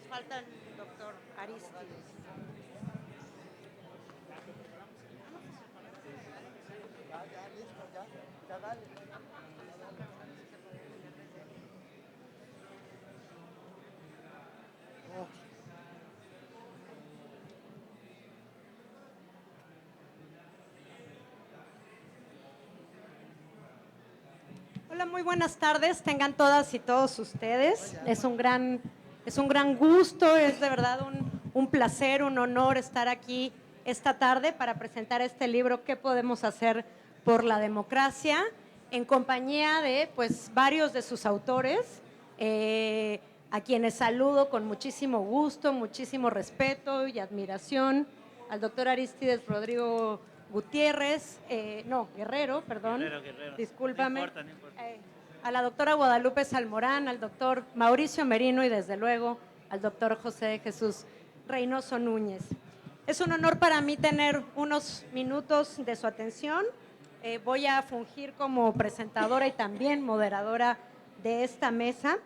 falta el doctor Aristides. Hola, muy buenas tardes, tengan todas y todos ustedes. Es un gran gusto, es de verdad un placer, un honor estar aquí esta tarde para presentar este libro, ¿Qué podemos hacer por la democracia?, en compañía de pues varios de sus autores, a quienes saludo con muchísimo gusto, muchísimo respeto y admiración, al doctor Aristides Rodrigo Gutiérrez, Guerrero, perdón, Guerrero. Discúlpame. No importa, no importa. A la doctora Guadalupe Salmorán, al doctor Mauricio Merino y desde luego al doctor José Jesús Reynoso Núñez. Es un honor para mí tener unos minutos de su atención. Voy a fungir como presentadora y también moderadora de esta mesa,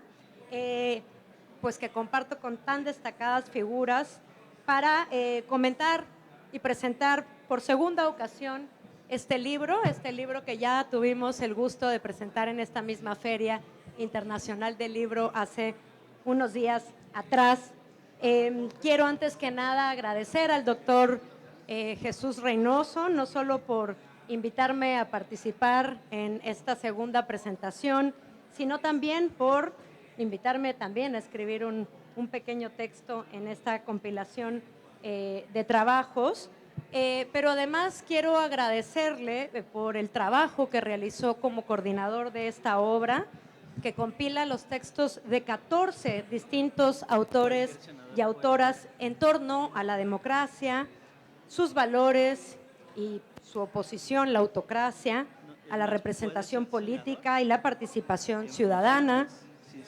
pues que comparto con tan destacadas figuras para comentar y presentar por segunda ocasión este libro que ya tuvimos el gusto de presentar en esta misma Feria Internacional del Libro hace unos días atrás. Quiero antes que nada agradecer al doctor Jesús Reynoso, no solo por invitarme a participar en esta segunda presentación, sino también por invitarme también a escribir un pequeño texto en esta compilación de trabajos. Pero además quiero agradecerle por el trabajo que realizó como coordinador de esta obra, que compila los textos de 14 distintos autores y autoras en torno a la democracia, sus valores y su oposición, la autocracia, a la representación política y la participación ciudadana,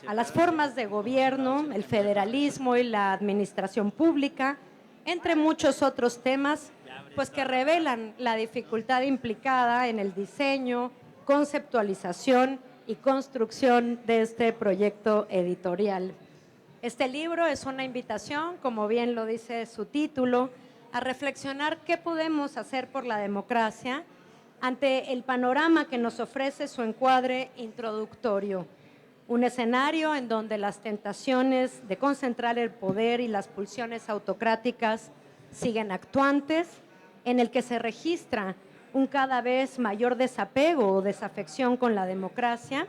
a las formas de gobierno, el federalismo y la administración pública, entre muchos otros temas, pues que revelan la dificultad implicada en el diseño, conceptualización y construcción de este proyecto editorial. Este libro es una invitación, como bien lo dice su título, a reflexionar qué podemos hacer por la democracia ante el panorama que nos ofrece su encuadre introductorio. Un escenario en donde las tentaciones de concentrar el poder y las pulsiones autocráticas siguen actuantes, en el que se registra un cada vez mayor desapego o desafección con la democracia,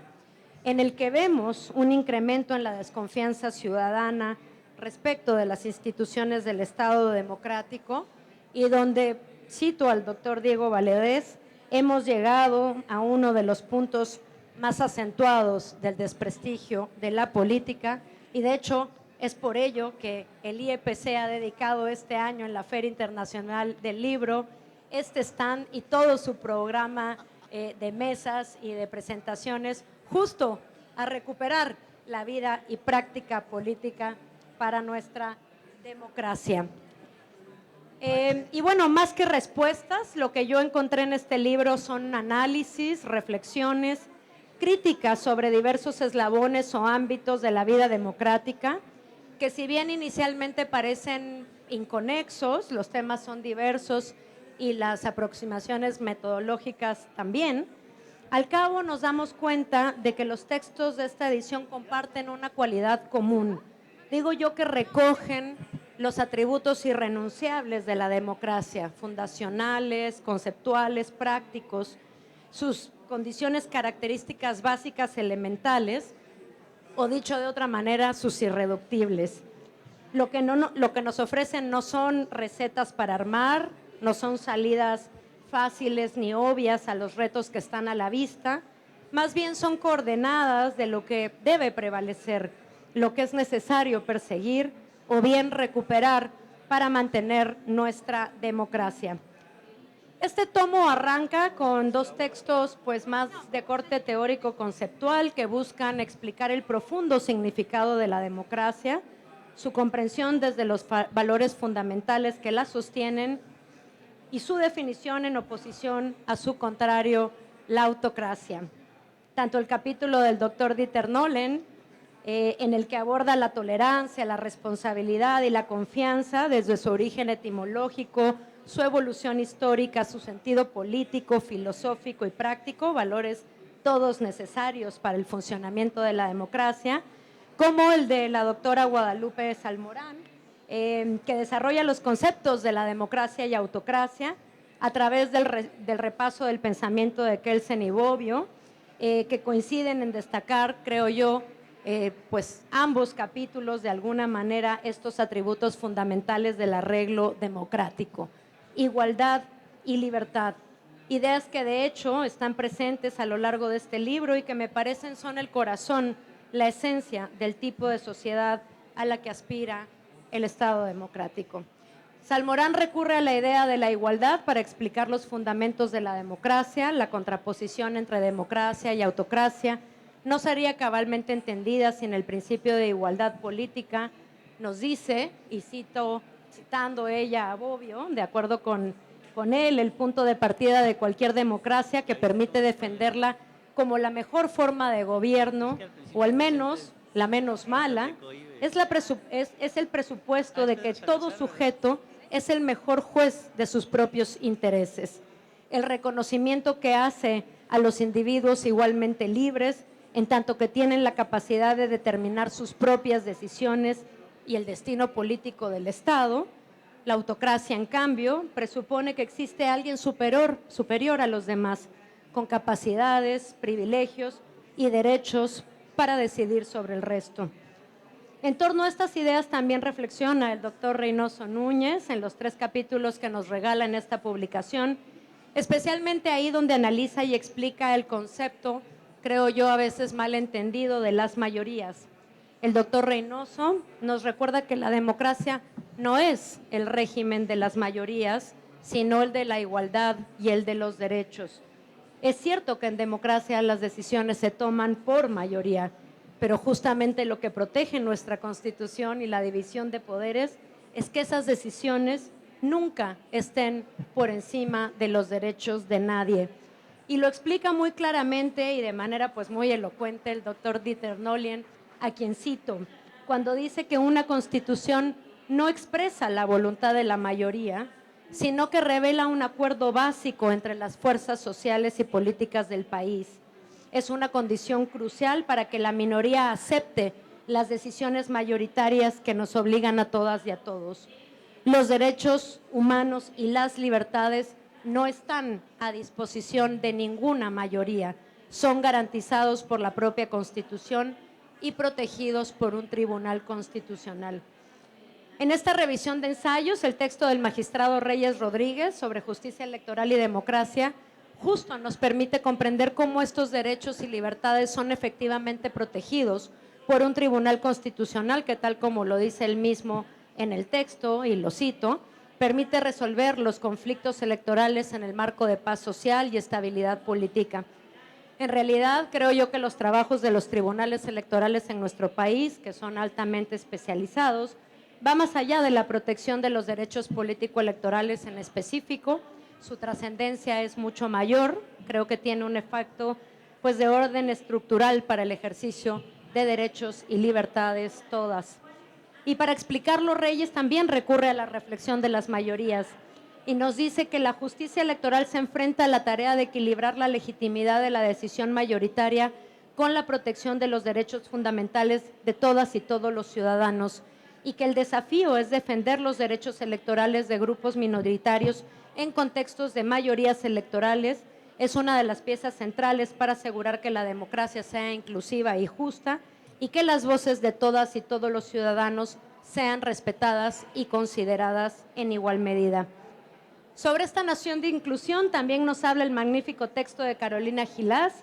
en el que vemos un incremento en la desconfianza ciudadana respecto de las instituciones del Estado democrático y donde, cito al doctor Diego Valadez, hemos llegado a uno de los puntos más acentuados del desprestigio de la política y de hecho es por ello que el IEPC ha dedicado este año en la Feria Internacional del Libro este stand y todo su programa de mesas y de presentaciones justo a recuperar la vida y práctica política para nuestra democracia. Y bueno, más que respuestas, lo que yo encontré en este libro son análisis, reflexiones, críticas sobre diversos eslabones o ámbitos de la vida democrática, que si bien inicialmente parecen inconexos, los temas son diversos y las aproximaciones metodológicas también, al cabo nos damos cuenta de que los textos de esta edición comparten una cualidad común. Digo yo que recogen los atributos irrenunciables de la democracia, fundacionales, conceptuales, prácticos, sus condiciones características básicas elementales, o dicho de otra manera, sus irreductibles. Lo que nos ofrecen no son recetas para armar, no son salidas fáciles ni obvias a los retos que están a la vista, más bien son coordenadas de lo que debe prevalecer, lo que es necesario perseguir o bien recuperar para mantener nuestra democracia. Este tomo arranca con dos textos pues más de corte teórico-conceptual que buscan explicar el profundo significado de la democracia, su comprensión desde los valores fundamentales que la sostienen y su definición en oposición a su contrario, la autocracia. Tanto el capítulo del doctor Dieter Nolen en el que aborda la tolerancia, la responsabilidad y la confianza desde su origen etimológico, su evolución histórica, su sentido político, filosófico y práctico, valores todos necesarios para el funcionamiento de la democracia, como el de la doctora Guadalupe Salmorán, que desarrolla los conceptos de la democracia y autocracia a través del repaso del pensamiento de Kelsen y Bobbio, que coinciden en destacar, creo yo, pues ambos capítulos de alguna manera estos atributos fundamentales del arreglo democrático, igualdad y libertad. Ideas que de hecho están presentes a lo largo de este libro y que me parecen son el corazón, la esencia del tipo de sociedad a la que aspira el Estado democrático. Salmorán recurre a la idea de la igualdad para explicar los fundamentos de la democracia, la contraposición entre democracia y autocracia no sería cabalmente entendida sin el principio de igualdad política. Nos dice, y citando ella a Bobbio, de acuerdo con él, el punto de partida de cualquier democracia que permite defenderla como la mejor forma de gobierno, o al menos la menos mala, es el presupuesto de que todo sujeto es el mejor juez de sus propios intereses. El reconocimiento que hace a los individuos igualmente libres, en tanto que tienen la capacidad de determinar sus propias decisiones y el destino político del Estado. La autocracia, en cambio, presupone que existe alguien superior a los demás, con capacidades, privilegios y derechos para decidir sobre el resto. En torno a estas ideas también reflexiona el doctor Reynoso Núñez en los 3 capítulos que nos regala en esta publicación, especialmente ahí donde analiza y explica el concepto, creo yo, a veces mal entendido, de las mayorías. El doctor Reynoso nos recuerda que la democracia no es el régimen de las mayorías, sino el de la igualdad y el de los derechos. Es cierto que en democracia las decisiones se toman por mayoría, pero justamente lo que protege nuestra Constitución y la división de poderes es que esas decisiones nunca estén por encima de los derechos de nadie. Y lo explica muy claramente y de manera pues muy elocuente el doctor Dieter Nollien, a quien cito, cuando dice que una Constitución no expresa la voluntad de la mayoría, sino que revela un acuerdo básico entre las fuerzas sociales y políticas del país. Es una condición crucial para que la minoría acepte las decisiones mayoritarias que nos obligan a todas y a todos. Los derechos humanos y las libertades no están a disposición de ninguna mayoría, son garantizados por la propia Constitución y protegidos por un tribunal constitucional. En esta revisión de ensayos, el texto del magistrado Reyes Rodríguez sobre justicia electoral y democracia justo nos permite comprender cómo estos derechos y libertades son efectivamente protegidos por un tribunal constitucional que, tal como lo dice él mismo en el texto, y lo cito, permite resolver los conflictos electorales en el marco de paz social y estabilidad política. En realidad, creo yo que los trabajos de los tribunales electorales en nuestro país, que son altamente especializados, va más allá de la protección de los derechos político-electorales en específico. Su trascendencia es mucho mayor, creo que tiene un efecto pues, de orden estructural para el ejercicio de derechos y libertades todas. Y para explicarlo, Reyes también recurre a la reflexión de las mayorías y nos dice que la justicia electoral se enfrenta a la tarea de equilibrar la legitimidad de la decisión mayoritaria con la protección de los derechos fundamentales de todas y todos los ciudadanos, y que el desafío es defender los derechos electorales de grupos minoritarios en contextos de mayorías electorales. Es una de las piezas centrales para asegurar que la democracia sea inclusiva y justa y que las voces de todas y todos los ciudadanos sean respetadas y consideradas en igual medida. Sobre esta noción de inclusión también nos habla el magnífico texto de Carolina Gilás,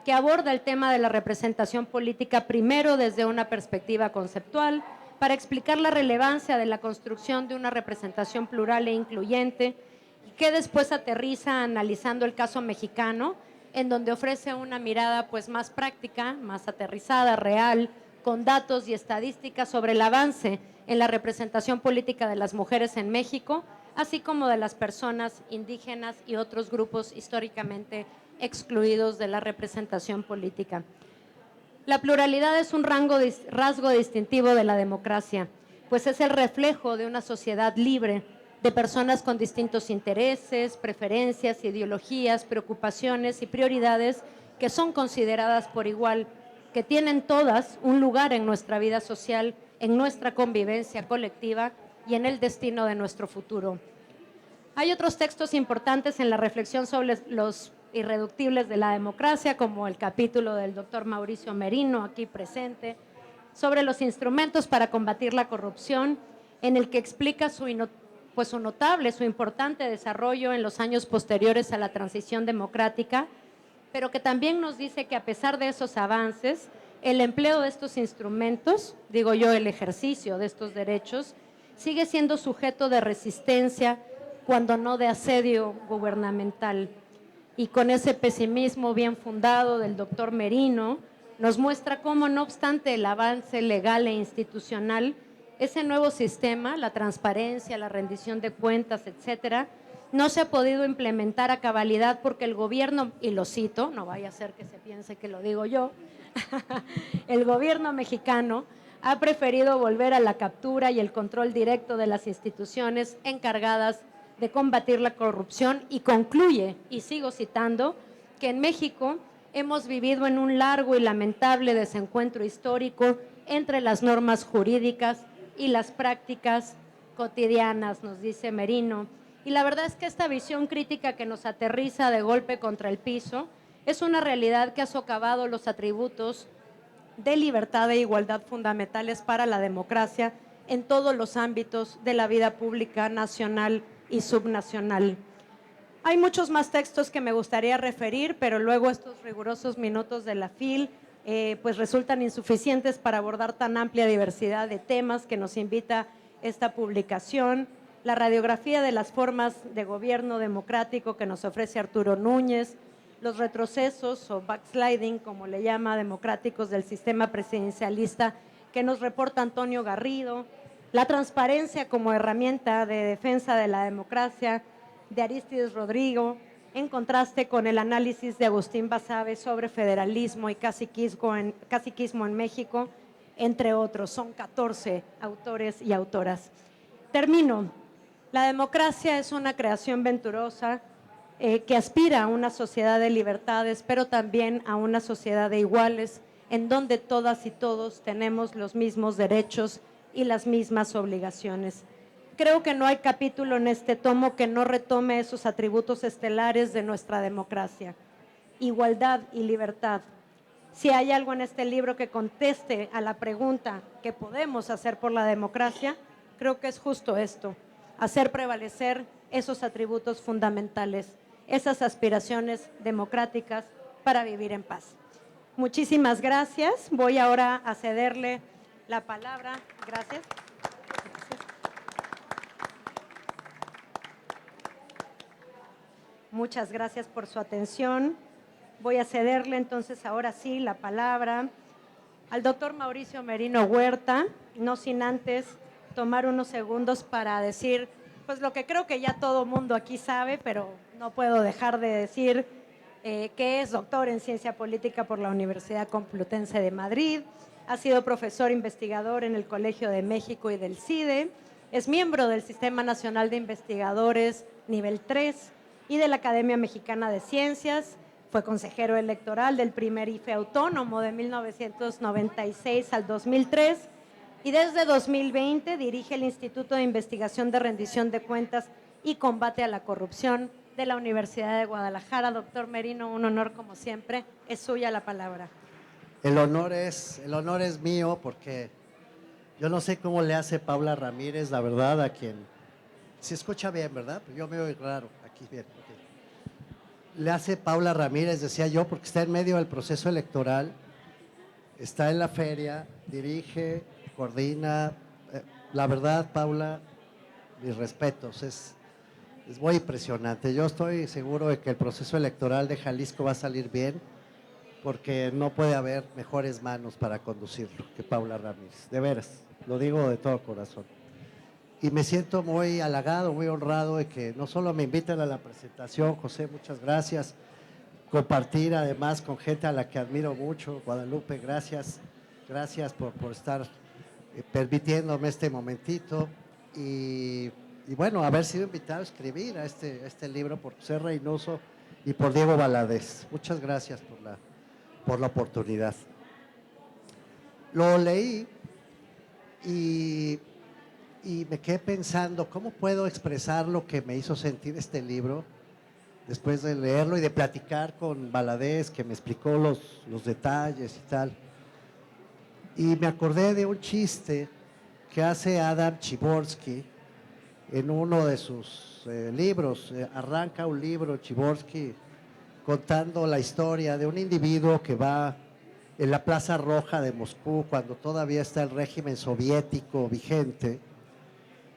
que aborda el tema de la representación política primero desde una perspectiva conceptual, para explicar la relevancia de la construcción de una representación plural e incluyente, y que después aterriza analizando el caso mexicano, en donde ofrece una mirada pues más práctica, más aterrizada, real, con datos y estadísticas sobre el avance en la representación política de las mujeres en México, así como de las personas indígenas y otros grupos históricamente excluidos de la representación política. La pluralidad es un rasgo distintivo de la democracia, pues es el reflejo de una sociedad libre, de personas con distintos intereses, preferencias, ideologías, preocupaciones y prioridades que son consideradas por igual, que tienen todas un lugar en nuestra vida social, en nuestra convivencia colectiva y en el destino de nuestro futuro. Hay otros textos importantes en la reflexión sobre los irreductibles de la democracia, como el capítulo del doctor Mauricio Merino, aquí presente, sobre los instrumentos para combatir la corrupción, en el que explica su notable, su importante desarrollo en los años posteriores a la transición democrática, pero que también nos dice que a pesar de esos avances, el empleo de estos instrumentos, digo yo, el ejercicio de estos derechos, sigue siendo sujeto de resistencia, cuando no de asedio gubernamental. Y con ese pesimismo bien fundado del doctor Merino, nos muestra cómo, no obstante el avance legal e institucional, ese nuevo sistema, la transparencia, la rendición de cuentas, etcétera, no se ha podido implementar a cabalidad porque el gobierno, y lo cito, no vaya a ser que se piense que lo digo yo, el gobierno mexicano ha preferido volver a la captura y el control directo de las instituciones encargadas de combatir la corrupción, y concluye, y sigo citando, que en México hemos vivido en un largo y lamentable desencuentro histórico entre las normas jurídicas y las prácticas cotidianas, nos dice Merino. Y la verdad es que esta visión crítica que nos aterriza de golpe contra el piso es una realidad que ha socavado los atributos de libertad e igualdad fundamentales para la democracia en todos los ámbitos de la vida pública nacional y subnacional. Hay muchos más textos que me gustaría referir, pero luego estos rigurosos minutos de la FIL pues resultan insuficientes para abordar tan amplia diversidad de temas que nos invita esta publicación. La radiografía de las formas de gobierno democrático que nos ofrece Arturo Núñez, los retrocesos o backsliding, como le llama, democráticos del sistema presidencialista que nos reporta Antonio Garrido, la transparencia como herramienta de defensa de la democracia de Arístides Rodrigo, en contraste con el análisis de Agustín Basabe sobre federalismo y caciquismo en México, entre otros. Son 14 autores y autoras. Termino. La democracia es una creación venturosa que aspira a una sociedad de libertades, pero también a una sociedad de iguales, en donde todas y todos tenemos los mismos derechos y las mismas obligaciones. Creo que no hay capítulo en este tomo que no retome esos atributos estelares de nuestra democracia: igualdad y libertad. Si hay algo en este libro que conteste a la pregunta ¿qué podemos hacer por la democracia?, creo que es justo esto: hacer prevalecer esos atributos fundamentales, esas aspiraciones democráticas para vivir en paz. Muchísimas gracias. Voy ahora a cederle la palabra. Gracias. Muchas gracias por su atención. Voy a cederle entonces ahora sí la palabra al doctor Mauricio Merino Huerta, no sin antes tomar unos segundos para decir pues lo que creo que ya todo mundo aquí sabe, pero no puedo dejar de decir que es doctor en Ciencia Política por la Universidad Complutense de Madrid, ha sido profesor investigador en el Colegio de México y del CIDE, es miembro del Sistema Nacional de Investigadores Nivel 3 y de la Academia Mexicana de Ciencias, fue consejero electoral del primer IFE autónomo de 1996 al 2003 y desde 2020 dirige el Instituto de Investigación de Rendición de Cuentas y Combate a la Corrupción de la Universidad de Guadalajara. Doctor Merino, un honor como siempre. Es suya la palabra. El honor es mío, porque yo no sé cómo le hace Paula Ramírez, la verdad, a quien se escucha bien, ¿verdad? Yo me oigo raro, aquí bien. Okay. Le hace Paula Ramírez, decía yo, porque está en medio del proceso electoral, está en la feria, dirige, coordina. La verdad, Paula, mis respetos, es muy impresionante. Yo estoy seguro de que el proceso electoral de Jalisco va a salir bien, porque no puede haber mejores manos para conducirlo que Paula Ramírez. De veras, lo digo de todo corazón. Y me siento muy halagado, muy honrado de que no solo me inviten a la presentación, José, muchas gracias, compartir además con gente a la que admiro mucho. Guadalupe, gracias, gracias por estar permitiéndome este momentito y bueno, haber sido invitado a escribir a este libro por José Reynoso y por Diego Valadez. Muchas gracias por la oportunidad. Lo leí y me quedé pensando, ¿cómo puedo expresar lo que me hizo sentir este libro después de leerlo y de platicar con Valadez, que me explicó los detalles y tal? Y me acordé de un chiste que hace Adam Chiborsky en uno de sus libros. Arranca un libro, Chiborsky, contando la historia de un individuo que va en la Plaza Roja de Moscú, cuando todavía está el régimen soviético vigente,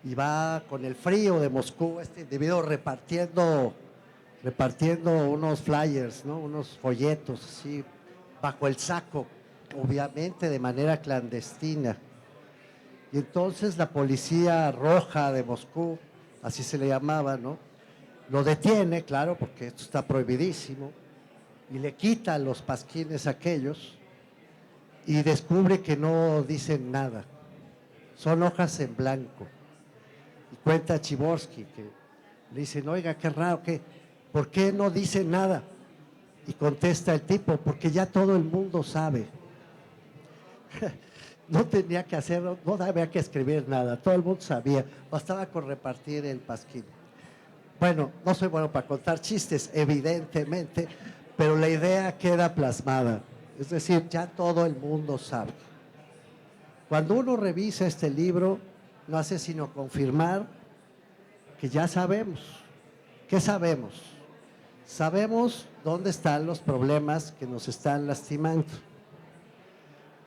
y va con el frío de Moscú, este individuo repartiendo unos flyers, ¿no? Unos folletos así, bajo el saco, obviamente de manera clandestina. Y entonces la policía roja de Moscú, así se le llamaba, ¿no? Lo detiene, claro, porque esto está prohibidísimo, y le quita los pasquines aquellos y descubre que no dicen nada, son hojas en blanco. Y cuenta Chiborsky que le dicen, oiga, qué raro, ¿por qué no dice nada? Y contesta el tipo, porque ya todo el mundo sabe. No tenía que hacerlo, no había que escribir nada, todo el mundo sabía, bastaba con repartir el pasquín. Bueno, no soy bueno para contar chistes, evidentemente, pero la idea queda plasmada, es decir, ya todo el mundo sabe. Cuando uno revisa este libro, no hace sino confirmar que ya sabemos. ¿Qué sabemos? Sabemos dónde están los problemas que nos están lastimando.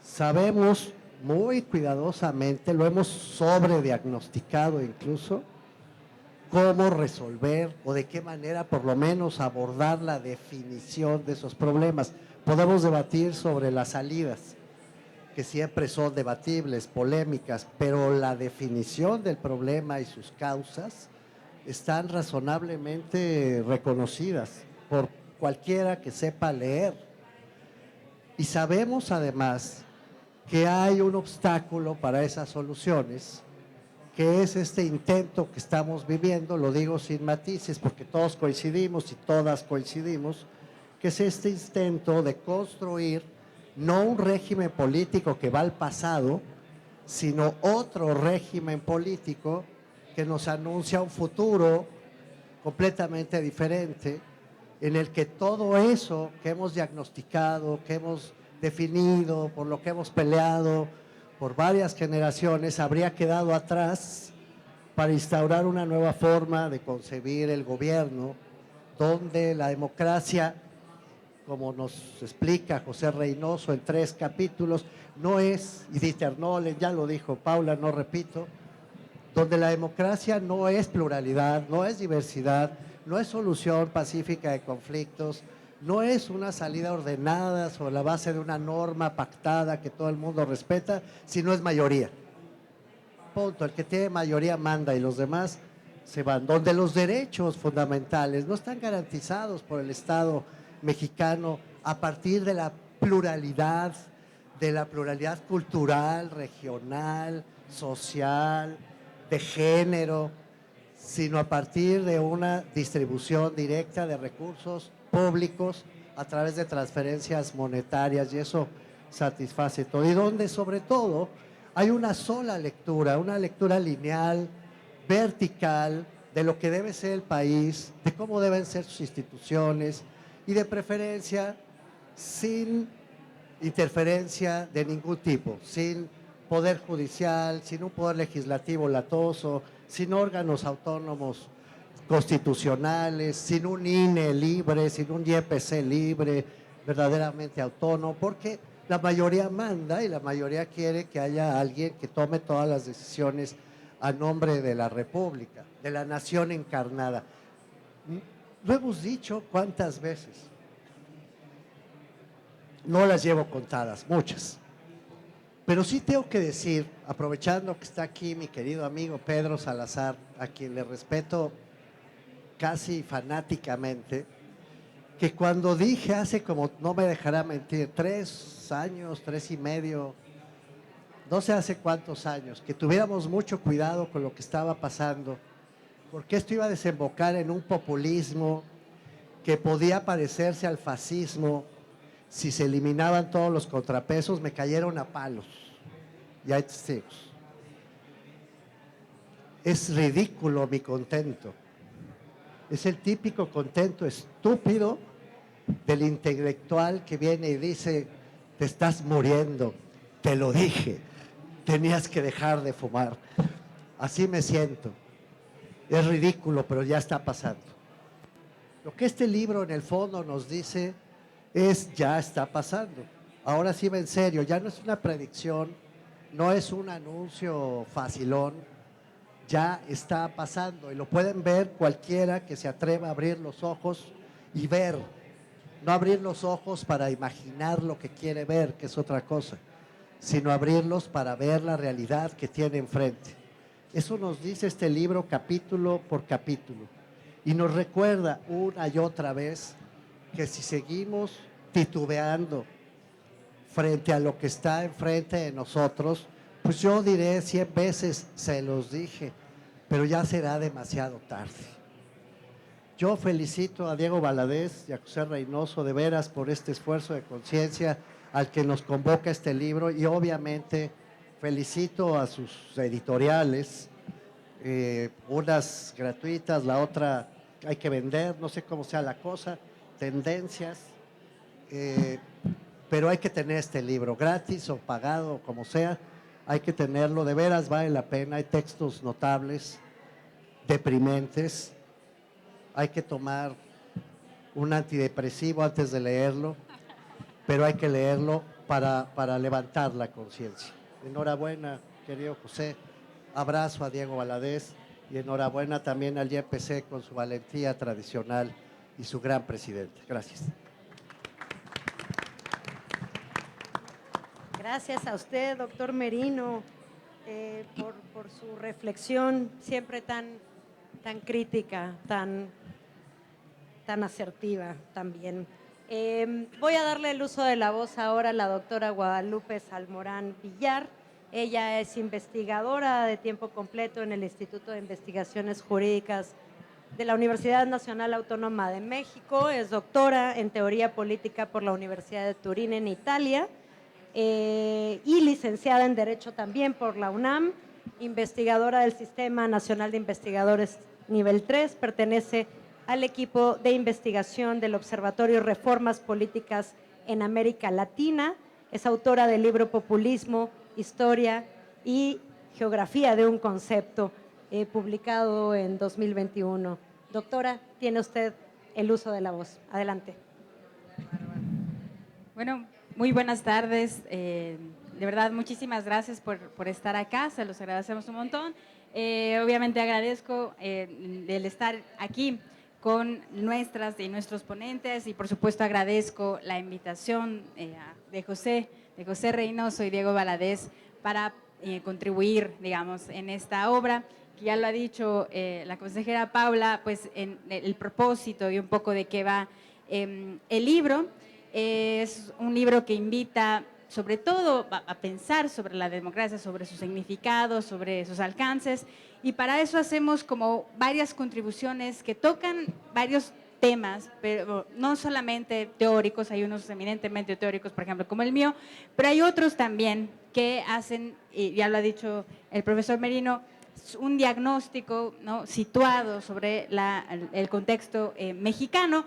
Sabemos muy cuidadosamente, lo hemos sobrediagnosticado incluso, cómo resolver o de qué manera por lo menos abordar la definición de esos problemas. Podemos debatir sobre las salidas, que siempre son debatibles, polémicas, pero la definición del problema y sus causas están razonablemente reconocidas por cualquiera que sepa leer. Y sabemos además que hay un obstáculo para esas soluciones, que es este intento que estamos viviendo, lo digo sin matices porque todos coincidimos y todas coincidimos, que es este intento de construir no un régimen político que va al pasado, sino otro régimen político que nos anuncia un futuro completamente diferente, en el que todo eso que hemos diagnosticado, que hemos definido, por lo que hemos peleado por varias generaciones, habría quedado atrás para instaurar una nueva forma de concebir el gobierno, donde la democracia, como nos explica José Reynoso en 3 capítulos, no es, y Dieter Nolen, ya lo dijo Paula, no repito, donde la democracia no es pluralidad, no es diversidad, no es solución pacífica de conflictos, no es una salida ordenada sobre la base de una norma pactada que todo el mundo respeta, sino es mayoría. Punto, el que tiene mayoría manda y los demás se van. Donde los derechos fundamentales no están garantizados por el Estado mexicano a partir de la pluralidad cultural, regional, social, de género, sino a partir de una distribución directa de recursos públicos a través de transferencias monetarias, y eso satisface todo. Y donde sobre todo hay una sola lectura, una lectura lineal, vertical, de lo que debe ser el país, de cómo deben ser sus instituciones y de preferencia sin interferencia de ningún tipo, sin poder judicial, sin un poder legislativo latoso, sin órganos autónomos constitucionales, sin un INE libre, sin un YPC libre, verdaderamente autónomo, porque la mayoría manda y la mayoría quiere que haya alguien que tome todas las decisiones a nombre de la República, de la nación encarnada. Lo hemos dicho cuántas veces, no las llevo contadas, muchas. Pero sí tengo que decir, aprovechando que está aquí mi querido amigo Pedro Salazar, a quien le respeto casi fanáticamente, que cuando dije hace como, no me dejará mentir, 3 años, 3 y medio, no sé hace cuántos años, que tuviéramos mucho cuidado con lo que estaba pasando, porque esto iba a desembocar en un populismo que podía parecerse al fascismo si se eliminaban todos los contrapesos. Me cayeron a palos, y hay testigos. Es ridículo mi contento, es el típico contento estúpido del intelectual que viene y dice: te estás muriendo, te lo dije, tenías que dejar de fumar. Así me siento. Es ridículo, pero ya está pasando. Lo que este libro en el fondo nos dice es: ya está pasando. Ahora sí va en serio, ya no es una predicción, no es un anuncio facilón, ya está pasando y lo pueden ver cualquiera que se atreva a abrir los ojos y ver. No abrir los ojos para imaginar lo que quiere ver, que es otra cosa, sino abrirlos para ver la realidad que tiene enfrente. Eso nos dice este libro capítulo por capítulo y nos recuerda una y otra vez que si seguimos titubeando frente a lo que está enfrente de nosotros, pues yo diré 100 veces, se los dije, pero ya será demasiado tarde. Yo felicito a Diego Valadez y a José Reynoso de veras por este esfuerzo de conciencia al que nos convoca este libro, y obviamente felicito a sus editoriales, unas gratuitas, la otra hay que vender, no sé cómo sea la cosa, Tendencias, pero hay que tener este libro, gratis o pagado, como sea, hay que tenerlo, de veras vale la pena, hay textos notables, deprimentes. Hay que tomar un antidepresivo antes de leerlo, pero hay que leerlo para levantar la conciencia. Enhorabuena, querido José. Abrazo a Diego Valadez y enhorabuena también al YPC con su valentía tradicional y su gran presidente. Gracias. Gracias a usted, doctor Merino, por su reflexión siempre tan crítica, tan asertiva también. Voy a darle el uso de la voz ahora a la doctora Guadalupe Salmorán Villar. Ella es investigadora de tiempo completo en el Instituto de Investigaciones Jurídicas de la Universidad Nacional Autónoma de México. Es doctora en Teoría Política por la Universidad de Turín en Italia y licenciada en Derecho también por la UNAM, investigadora del Sistema Nacional de Investigadores Nivel 3, pertenece al equipo de investigación del Observatorio Reformas Políticas en América Latina, es autora del libro Populismo, Historia y Geografía de un Concepto, publicado en 2021. Doctora, tiene usted el uso de la voz. Adelante. Bueno, muy buenas tardes. De verdad, muchísimas gracias por estar acá, se los agradecemos un montón. Obviamente agradezco el estar aquí con nuestras y nuestros ponentes y por supuesto agradezco la invitación de José Reynoso y Diego Valadez para contribuir, digamos, en esta obra, que ya lo ha dicho la consejera Paula, pues en el propósito y un poco de qué va el libro. Es un libro que invita sobre todo a pensar sobre la democracia, sobre su significado, sobre sus alcances, y para eso hacemos como varias contribuciones que tocan varios temas, pero no solamente teóricos, hay unos eminentemente teóricos, por ejemplo, como el mío, pero hay otros también que hacen, y ya lo ha dicho el profesor Merino, un diagnóstico, ¿no?, situado sobre el contexto mexicano.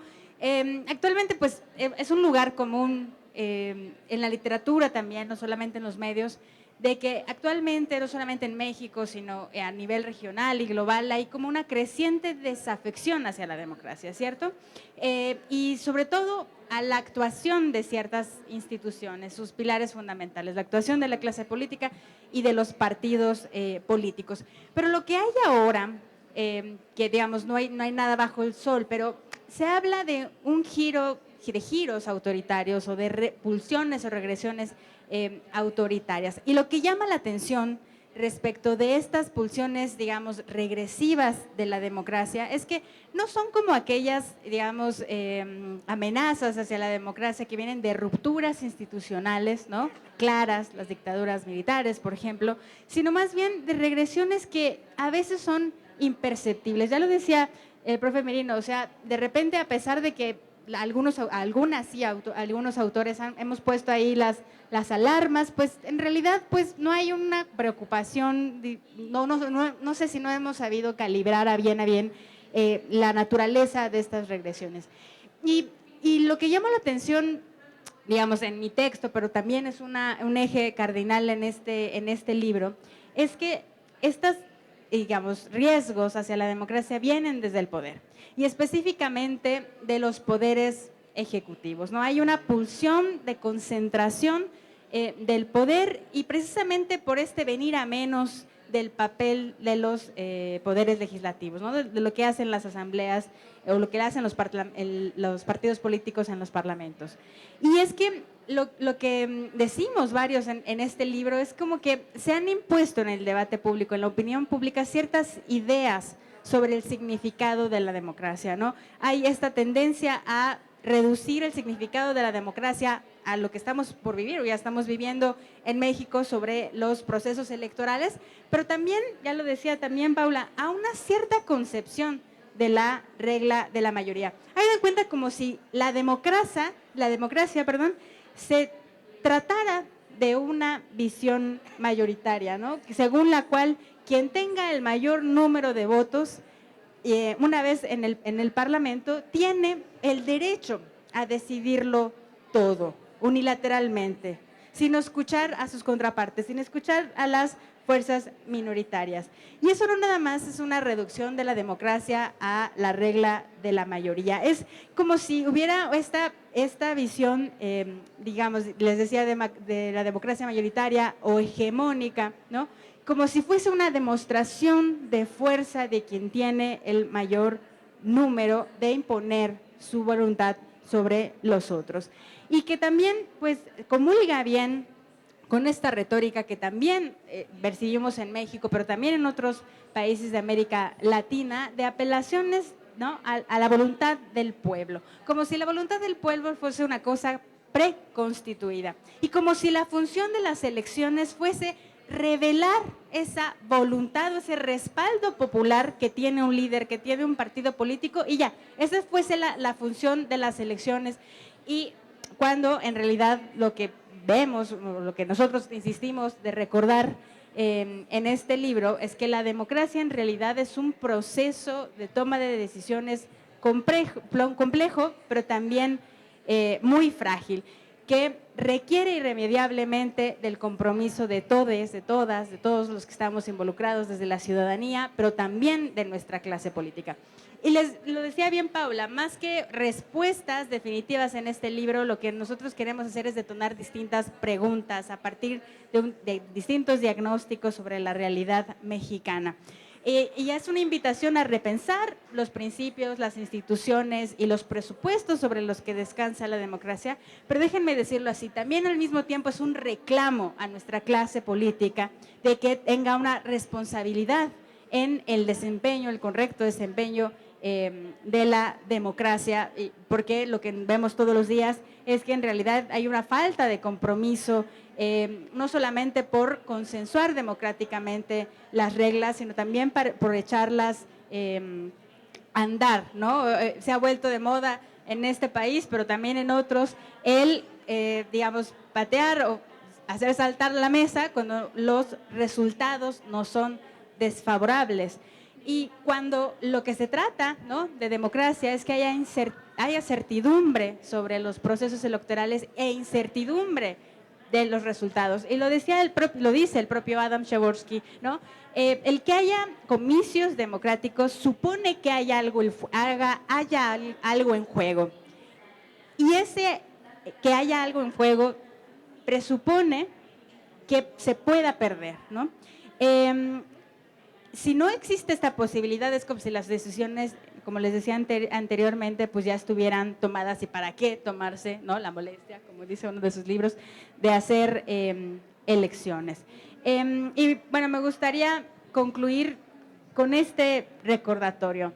Actualmente, pues, es un lugar común en la literatura también, no solamente en los medios, de que actualmente, no solamente en México, sino a nivel regional y global, hay como una creciente desafección hacia la democracia, ¿cierto? Y sobre todo a la actuación de ciertas instituciones, sus pilares fundamentales, la actuación de la clase política y de los partidos políticos. Pero lo que hay ahora, que digamos no hay nada bajo el sol, pero se habla de un giro, de giros autoritarios o de repulsiones o regresiones autoritarias. Y lo que llama la atención respecto de estas pulsiones, digamos, regresivas de la democracia, es que no son como aquellas, digamos, amenazas hacia la democracia que vienen de rupturas institucionales, ¿no?, claras, las dictaduras militares, por ejemplo, sino más bien de regresiones que a veces son imperceptibles. Ya lo decía el profe Merino, o sea, de repente, a pesar de que algunos autores hemos puesto ahí las alarmas, pues en realidad pues no hay una preocupación, no sé si no hemos sabido calibrar a bien la naturaleza de estas regresiones. Y lo que llama la atención, digamos, en mi texto, pero también es un eje cardinal en este libro, es que estas, digamos, riesgos hacia la democracia vienen desde el poder, y específicamente de los poderes ejecutivos, ¿no? Hay una pulsión de concentración del poder, y precisamente por este venir a menos del papel de los poderes legislativos, ¿no?, de lo que hacen las asambleas o lo que hacen los partidos políticos en los parlamentos. Y es que lo que decimos varios en este libro es como que se han impuesto en el debate público, en la opinión pública, ciertas ideas sobre el significado de la democracia, ¿no? Hay esta tendencia a reducir el significado de la democracia a lo que estamos por vivir, o ya estamos viviendo en México, sobre los procesos electorales, pero también, ya lo decía también Paula, a una cierta concepción de la regla de la mayoría. Hagan cuenta como si la democracia, se tratara de una visión mayoritaria, ¿no?, según la cual quien tenga el mayor número de votos una vez en el Parlamento tiene el derecho a decidirlo todo, unilateralmente, sin escuchar a sus contrapartes, sin escuchar a las fuerzas minoritarias. Y eso no nada más es una reducción de la democracia a la regla de la mayoría. Es como si hubiera esta visión, digamos, les decía, de la democracia mayoritaria o hegemónica, ¿no?, como si fuese una demostración de fuerza de quien tiene el mayor número de imponer su voluntad sobre los otros. Y que también, pues, comulga bien con esta retórica que también percibimos en México, pero también en otros países de América Latina, de apelaciones, ¿no?, a la voluntad del pueblo, como si la voluntad del pueblo fuese una cosa preconstituida, y como si la función de las elecciones fuese revelar esa voluntad o ese respaldo popular que tiene un líder, que tiene un partido político, y ya, esa fuese la función de las elecciones. Y cuando en realidad lo que vemos, lo que nosotros insistimos de recordar en este libro, es que la democracia en realidad es un proceso de toma de decisiones complejo, pero también muy frágil, que requiere irremediablemente del compromiso de todes, de todas, de todos los que estamos involucrados desde la ciudadanía, pero también de nuestra clase política. Y les lo decía bien Paula, más que respuestas definitivas en este libro, lo que nosotros queremos hacer es detonar distintas preguntas a partir de distintos diagnósticos sobre la realidad mexicana. Y es una invitación a repensar los principios, las instituciones y los presupuestos sobre los que descansa la democracia, pero déjenme decirlo así, también al mismo tiempo es un reclamo a nuestra clase política de que tenga una responsabilidad en el desempeño, el correcto desempeño de la democracia, porque lo que vemos todos los días es que en realidad hay una falta de compromiso, no solamente por consensuar democráticamente las reglas, sino también por echarlas a andar, ¿no? Se ha vuelto de moda en este país, pero también en otros, digamos, patear o hacer saltar la mesa cuando los resultados no son desfavorables. Y cuando lo que se trata, ¿no?, de democracia es que haya certidumbre sobre los procesos electorales e incertidumbre de los resultados. Y lo dice el propio Adam Przeworski, ¿no? El que haya comicios democráticos supone que haya algo en juego. Y ese que haya algo en juego presupone que se pueda perder, ¿no? Si no existe esta posibilidad, es como si las decisiones, como les decía anteriormente, pues ya estuvieran tomadas, y para qué tomarse, ¿no?, la molestia, como dice uno de sus libros, de hacer elecciones. Y bueno, me gustaría concluir con este recordatorio.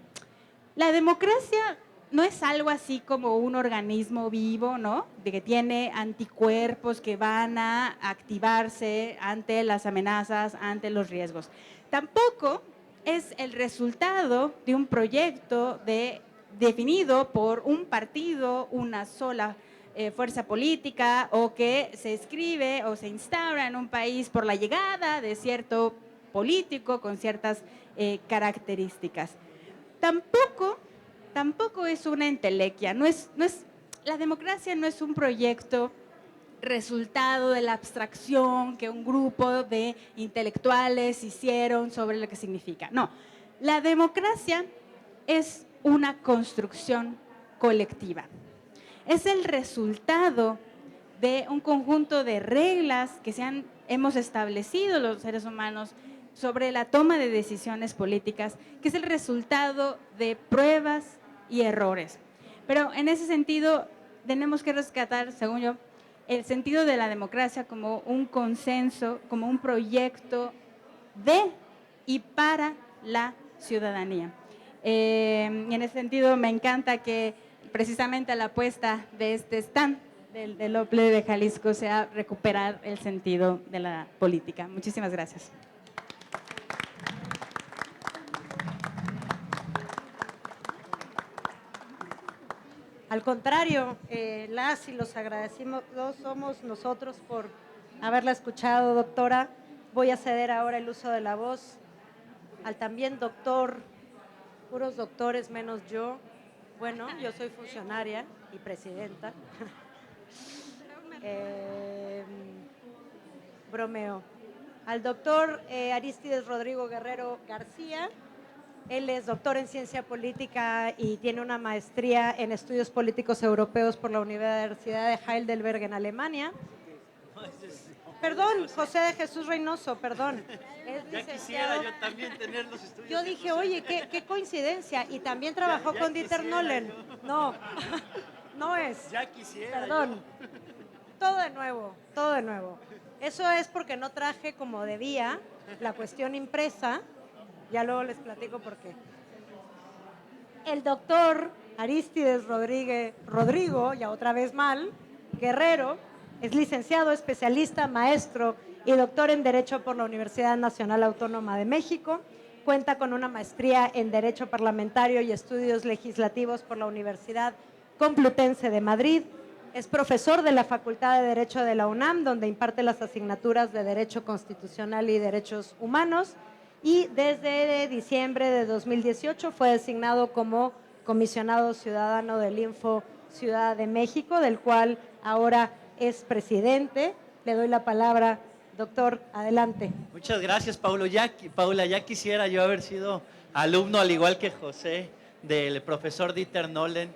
La democracia no es algo así como un organismo vivo, ¿no? De que tiene anticuerpos que van a activarse ante las amenazas, ante los riesgos. Tampoco es el resultado de un proyecto definido por un partido, una sola fuerza política, o que se escribe o se instaura en un país por la llegada de cierto político con ciertas características. Tampoco es una entelequia, la democracia no es un proyecto resultado de la abstracción que un grupo de intelectuales hicieron sobre lo que significa. No, la democracia es una construcción colectiva. Es el resultado de un conjunto de reglas que hemos establecido los seres humanos sobre la toma de decisiones políticas, que es el resultado de pruebas y errores. Pero en ese sentido tenemos que rescatar, según yo, el sentido de la democracia como un consenso, como un proyecto de y para la ciudadanía. Y en ese sentido me encanta que precisamente la apuesta de este stand del OPLE de Jalisco sea recuperar el sentido de la política. Muchísimas gracias. Al contrario, las y los agradecimos somos nosotros por haberla escuchado, doctora. Voy a ceder ahora el uso de la voz al también doctor, puros doctores menos yo. Bueno, yo soy funcionaria y presidenta. Bromeo. Al doctor Arístides Rodrigo Guerrero García. Él es doctor en ciencia política y tiene una maestría en estudios políticos europeos por la Universidad de Heidelberg en Alemania. Perdón, José de Jesús Reynoso, perdón. Ya quisiera yo también tener los estudios. Yo dije, oye, qué coincidencia. Y también trabajó con Dieter Nolen. No, no es. Ya quisiera. Perdón. Todo de nuevo, todo de nuevo. Eso es porque no traje como debía la cuestión impresa. Ya luego les platico por qué. El doctor Arístides Rodrigo, ya otra vez mal, Guerrero, es licenciado, especialista, maestro y doctor en Derecho por la Universidad Nacional Autónoma de México. Cuenta con una maestría en Derecho Parlamentario y Estudios Legislativos por la Universidad Complutense de Madrid. Es profesor de la Facultad de Derecho de la UNAM, donde imparte las asignaturas de Derecho Constitucional y Derechos Humanos. Y desde diciembre de 2018 fue designado como comisionado ciudadano del Info Ciudad de México, del cual ahora es presidente. Le doy la palabra, doctor, adelante. Muchas gracias, Paula. Ya quisiera yo haber sido alumno, al igual que José, del profesor Dieter Nolen.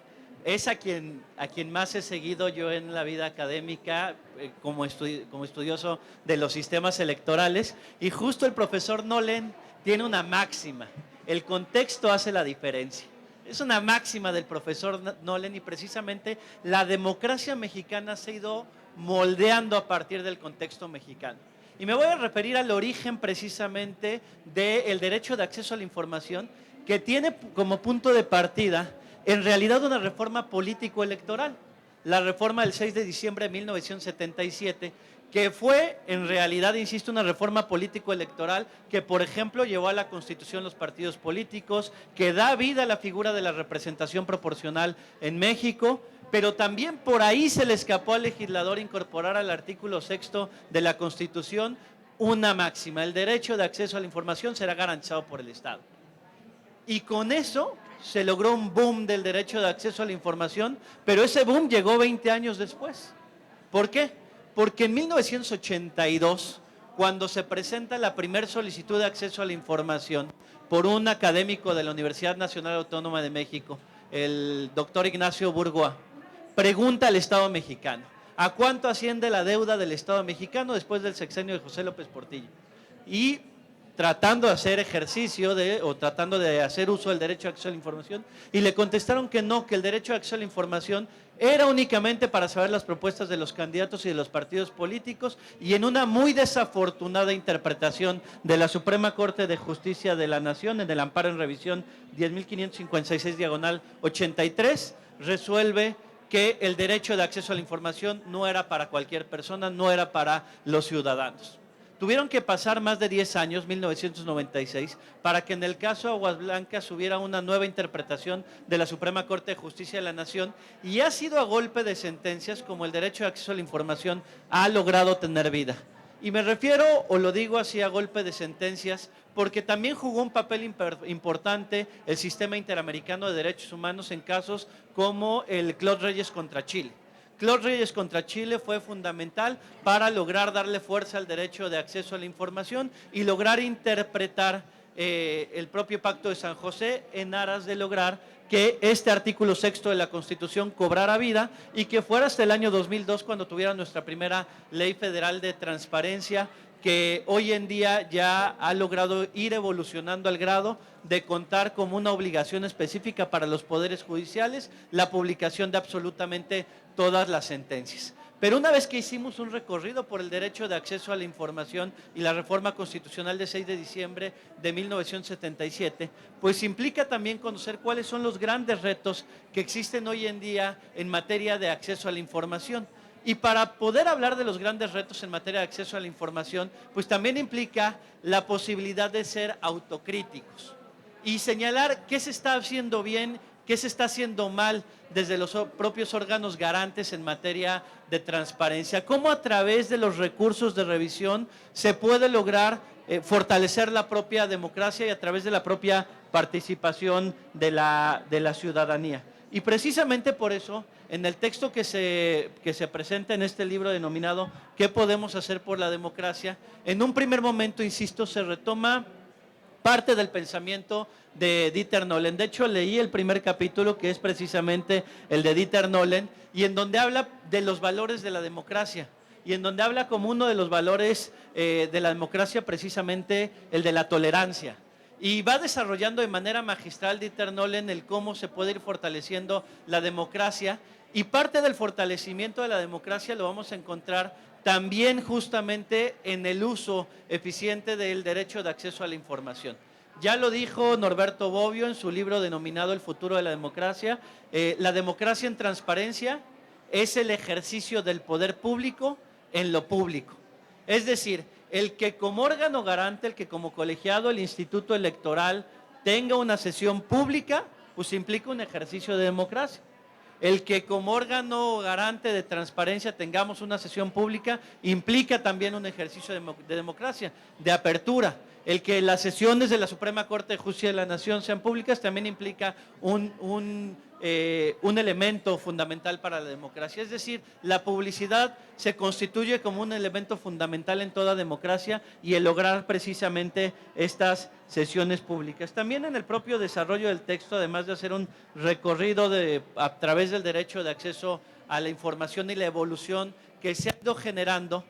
Es a quien más he seguido yo en la vida académica como estudioso de los sistemas electorales. Y justo el profesor Nolen tiene una máxima: el contexto hace la diferencia. Es una máxima del profesor Nolen y precisamente la democracia mexicana se ha ido moldeando a partir del contexto mexicano. Y me voy a referir al origen precisamente del derecho de acceso a la información, que tiene como punto de partida en realidad una reforma político-electoral, la reforma del 6 de diciembre de 1977, que fue en realidad, insisto, una reforma político-electoral que, por ejemplo, llevó a la Constitución los partidos políticos, que da vida a la figura de la representación proporcional en México, pero también por ahí se le escapó al legislador incorporar al artículo 6º de la Constitución una máxima: el derecho de acceso a la información será garantizado por el Estado. Y con eso se logró un boom del derecho de acceso a la información, pero ese boom llegó 20 años después. ¿Por qué? Porque en 1982, cuando se presenta la primera solicitud de acceso a la información por un académico de la Universidad Nacional Autónoma de México, el doctor Ignacio Burgoa, pregunta al Estado mexicano: ¿a cuánto asciende la deuda del Estado mexicano después del sexenio de José López Portillo? Y tratando de hacer ejercicio o tratando de hacer uso del derecho de acceso a la información, y le contestaron que no, que el derecho de acceso a la información era únicamente para saber las propuestas de los candidatos y de los partidos políticos, y en una muy desafortunada interpretación de la Suprema Corte de Justicia de la Nación, en el amparo en revisión 10.556/83, resuelve que el derecho de acceso a la información no era para cualquier persona, no era para los ciudadanos. Tuvieron que pasar más de 10 años, 1996, para que en el caso Aguas Blancas hubiera una nueva interpretación de la Suprema Corte de Justicia de la Nación, y ha sido a golpe de sentencias como el derecho de acceso a la información ha logrado tener vida. Y me refiero, o lo digo así, a golpe de sentencias, porque también jugó un papel importante el Sistema Interamericano de Derechos Humanos en casos como el Clos Reyes contra Chile. Clos Reyes contra Chile fue fundamental para lograr darle fuerza al derecho de acceso a la información y lograr interpretar el propio Pacto de San José en aras de lograr que este artículo 6º de la Constitución cobrara vida y que fuera hasta el año 2002 cuando tuviera nuestra primera ley federal de transparencia, que hoy en día ya ha logrado ir evolucionando al grado de contar como una obligación específica para los poderes judiciales la publicación de absolutamente todas las sentencias. Pero una vez que hicimos un recorrido por el derecho de acceso a la información y la reforma constitucional de 6 de diciembre de 1977, pues implica también conocer cuáles son los grandes retos que existen hoy en día en materia de acceso a la información. Y para poder hablar de los grandes retos en materia de acceso a la información, pues también implica la posibilidad de ser autocríticos y señalar qué se está haciendo bien, qué se está haciendo mal desde los propios órganos garantes en materia de transparencia, cómo a través de los recursos de revisión se puede lograr fortalecer la propia democracia y a través de la propia participación de la ciudadanía. Y precisamente por eso, en el texto que se presenta en este libro denominado ¿Qué podemos hacer por la democracia?, en un primer momento, insisto, se retoma parte del pensamiento de Dieter Nolen. De hecho, leí el primer capítulo, que es precisamente el de Dieter Nolen, y en donde habla de los valores de la democracia, y en donde habla como uno de los valores de la democracia precisamente el de la tolerancia. Y va desarrollando de manera magistral Dieter Nolen el cómo se puede ir fortaleciendo la democracia, y parte del fortalecimiento de la democracia lo vamos a encontrar también justamente en el uso eficiente del derecho de acceso a la información. Ya lo dijo Norberto Bobbio en su libro denominado El futuro de la democracia, la democracia en transparencia es el ejercicio del poder público en lo público. Es decir, el que como órgano garante, el que como colegiado el Instituto Electoral tenga una sesión pública, pues implica un ejercicio de democracia. El que como órgano garante de transparencia tengamos una sesión pública implica también un ejercicio de democracia, de apertura. El que las sesiones de la Suprema Corte de Justicia de la Nación sean públicas también implica un elemento fundamental para la democracia. Es decir, la publicidad se constituye como un elemento fundamental en toda democracia, y el lograr precisamente estas sesiones públicas. También en el propio desarrollo del texto, además de hacer un recorrido a través del derecho de acceso a la información y la evolución que se ha ido generando,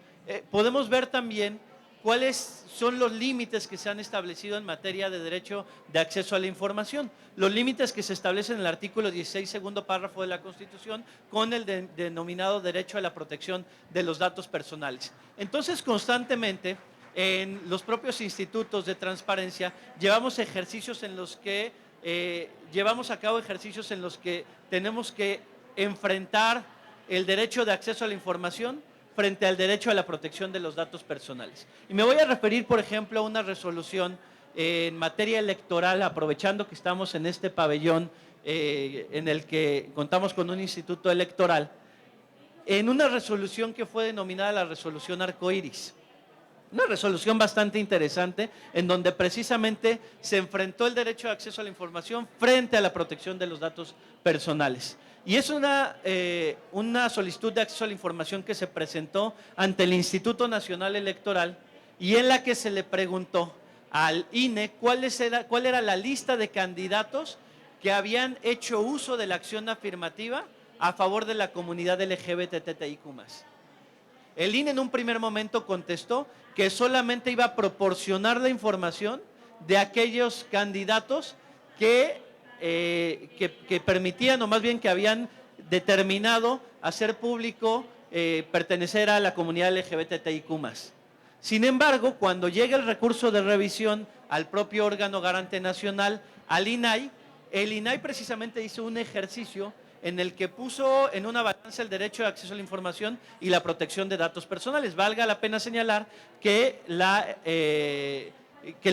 podemos ver también cuáles son los límites que se han establecido en materia de derecho de acceso a la información. Los límites que se establecen en el artículo 16, segundo párrafo de la Constitución, con el denominado derecho a la protección de los datos personales. Entonces, constantemente, en los propios institutos de transparencia, llevamos a cabo ejercicios en los que tenemos que enfrentar el derecho de acceso a la información frente al derecho a la protección de los datos personales. Y me voy a referir, por ejemplo, a una resolución en materia electoral, aprovechando que estamos en este pabellón en el que contamos con un instituto electoral, en una resolución que fue denominada la resolución Arcoíris. Una resolución bastante interesante, en donde precisamente se enfrentó el derecho de acceso a la información frente a la protección de los datos personales. Y es una solicitud de acceso a la información que se presentó ante el Instituto Nacional Electoral, y en la que se le preguntó al INE cuál era la lista de candidatos que habían hecho uso de la acción afirmativa a favor de la comunidad LGBTIQ+. El INE en un primer momento contestó que solamente iba a proporcionar la información de aquellos candidatos que permitían, o más bien que habían determinado hacer público pertenecer a la comunidad LGBTIQ+. Sin embargo, cuando llega el recurso de revisión al propio órgano garante nacional, al INAI, el INAI precisamente hizo un ejercicio en el que puso en una balanza el derecho de acceso a la información y la protección de datos personales. Valga la pena señalar que la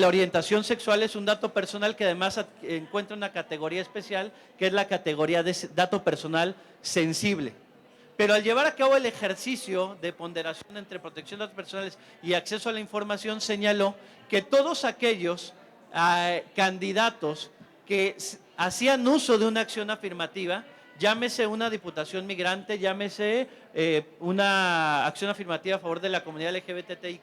orientación sexual es un dato personal que además encuentra una categoría especial, que es la categoría de dato personal sensible. Pero al llevar a cabo el ejercicio de ponderación entre protección de datos personales y acceso a la información, señaló que todos aquellos candidatos que hacían uso de una acción afirmativa, llámese una diputación migrante, llámese una acción afirmativa a favor de la comunidad LGBTIQ+,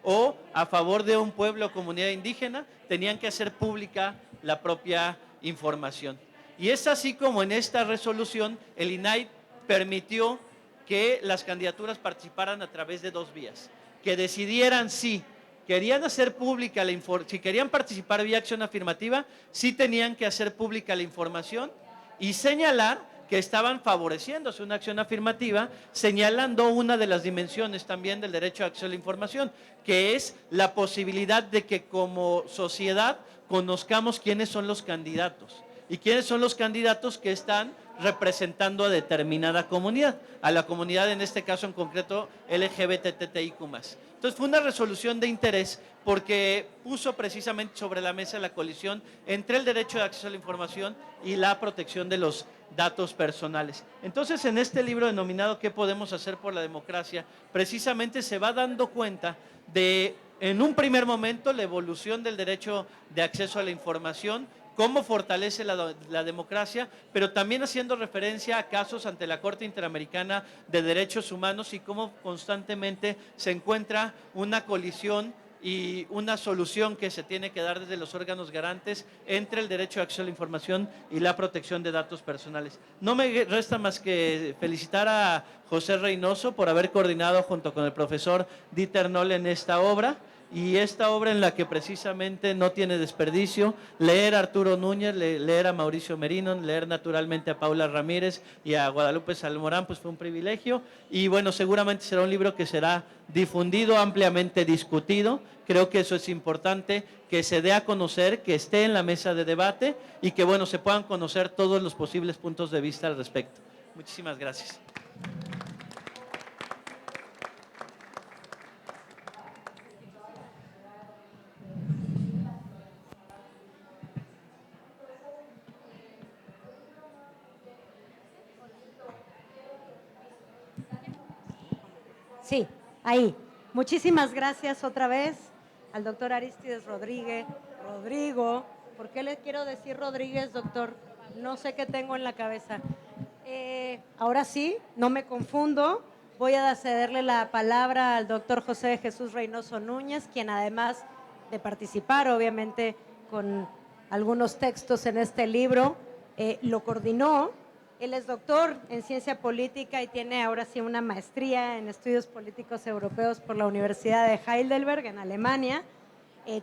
o a favor de un pueblo o comunidad indígena, tenían que hacer pública la propia información. Y es así como en esta resolución el INAI permitió que las candidaturas participaran a través de dos vías, que decidieran si querían hacer pública la información, si querían participar vía acción afirmativa, sí tenían que hacer pública la información y señalar que estaban favoreciéndose una acción afirmativa, señalando una de las dimensiones también del derecho a acceso a la información, que es la posibilidad de que como sociedad conozcamos quiénes son los candidatos y quiénes son los candidatos que están representando a determinada comunidad, a la comunidad en este caso en concreto LGBTIQ+. Entonces fue una resolución de interés porque puso precisamente sobre la mesa la colisión entre el derecho de acceso a la información y la protección de los datos personales. Entonces en este libro denominado ¿Qué podemos hacer por la democracia?, precisamente se va dando cuenta de, en un primer momento, la evolución del derecho de acceso a la información, cómo fortalece la democracia, pero también haciendo referencia a casos ante la Corte Interamericana de Derechos Humanos y cómo constantemente se encuentra una colisión y una solución que se tiene que dar desde los órganos garantes entre el derecho de acceso a la información y la protección de datos personales. No me resta más que felicitar a José Reynoso por haber coordinado junto con el profesor Dieter Nolen esta obra, y esta obra en la que precisamente no tiene desperdicio. Leer a Arturo Núñez, leer a Mauricio Merino, leer naturalmente a Paula Ramírez y a Guadalupe Salmorán, pues fue un privilegio, y bueno, seguramente será un libro que será difundido, ampliamente discutido. Creo que eso es importante, que se dé a conocer, que esté en la mesa de debate y que bueno, se puedan conocer todos los posibles puntos de vista al respecto. Muchísimas gracias. Sí, ahí. Muchísimas gracias otra vez al doctor Arístides Rodrigo. ¿Por qué le quiero decir Rodríguez, doctor? No sé qué tengo en la cabeza. Ahora sí, no me confundo. Voy a cederle la palabra al doctor José Jesús Reynoso Núñez, quien además de participar, obviamente, con algunos textos en este libro, lo coordinó. Él es doctor en ciencia política y tiene ahora sí una maestría en estudios políticos europeos por la Universidad de Heidelberg en Alemania.